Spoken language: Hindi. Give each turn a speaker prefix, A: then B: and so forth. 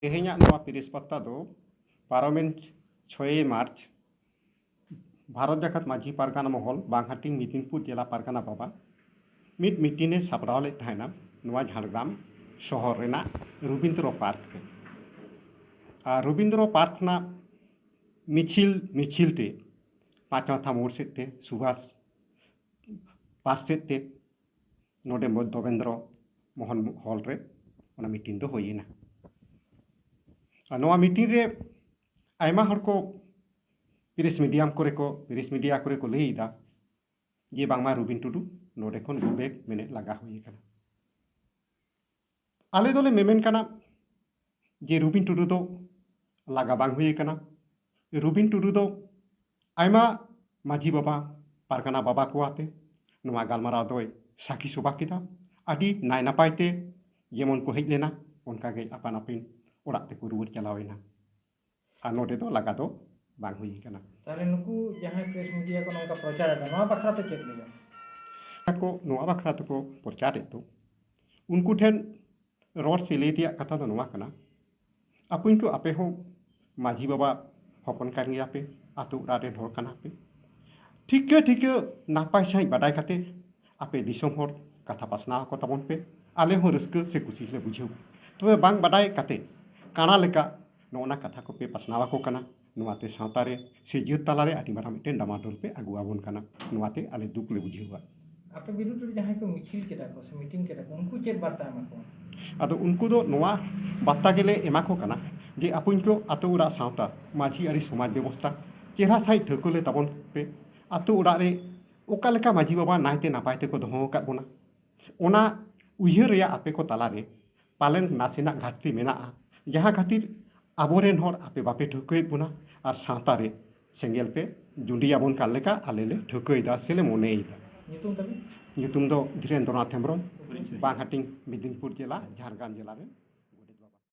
A: तेहेᱧᱟᱜ ᱱᱚᱣᱟ ᱯᱤᱨᱤᱥᱯᱟᱛᱟ ᱫᱚ ᱯᱟᱨᱚᱢᱮᱱ 6 मार्च भारत जाकत माझी पारगाना महल बांगहाटी मिदिनपुर जिला पारगाना बाबा मिट मिटिने सापड़ाव ले तहना नवा झाड़ग्राम शहर रेना रवींद्र पार्क रे रवींद्र पार्क ना मिछिलते पाँचवा था मोड़ सेते सुभाष पार्क सेते नोडे देवेंद्र मोहन हॉल रे ओना मीटिंग दो होइना नवा मीटिंग रे आयमा हर को प्रेस मीडिया करे को लईदा जे बांगमा रुबिन टुडू नोडे खन गुबेक मेने लगा हुई कना आले दोले मेमेन कना जे रुबिन टुडू दो लगा बांग हुई कना रुबिन टुडू दो आयमा माझी बाबा पारगाना बाबा को आते नवा गालमाराव दोय साखी सभा किदा आदि नाय नापायते जेमन को हेज लेना उनका गे आपान आपिन ओड़ा ते को रुवर चलावेना आ नोडे दो लगा दो बांग हुई कना
B: ताले नुकु जहां प्रेस मीडिया को नोका प्रचार है नवा बखरा पे चेक लेगा
A: को नवा बखरा तो प्रचार तो उनको ठेन रोड से ले दिया कथा तो नवा कना अपुन को आपे हो माझी बाबा हपन कान गया पे आतु रारे ढोर कना पे ठीक नापाय साइ बादाय काते आपे दिसम हर कथा पासना को तबन पे आले हो रस्क से कुछ ले बुझियो तो बांग बादाय काते काना लेका नोना कथा को पे पासनावा को कना नुआते सावतारे से जीत तालारे आदि मारा मिटेन डामाडोल पे आगुआबन कना नुआते आले दुख ले बुझियोगा
B: आपे बिरुद्ध जहां को मिছিল केदा को से मीटिंग केदा को उनको चेक बार्ता एमा को
A: आदो उनको दो नोआ बार्ता गेले एमा को कना जे आपुन को आतो उड़ा सावता माझी आरि समाज व्यवस्था चेहरा साइ ठकोले तबन पे आतो उड़ा रे ओका लेका माझी बाबा नायते नापायते को दोहो का बोना ओना उयहर रे आपे को तालारे पालन नासेना घाटती मेना जहां खातिर आबोरेन हर आपे बापे ठकोय बोना और सावतारे सेंगेल पे जुंडियाबन काल लेका आलेले ठकोयदा सेले मोनेयदा
B: नितुम
A: दो धीरेन्द्रनाथ हेम्ब्रम बांगहाटी मिदिनपुर जिला झारग्राम जिला रे।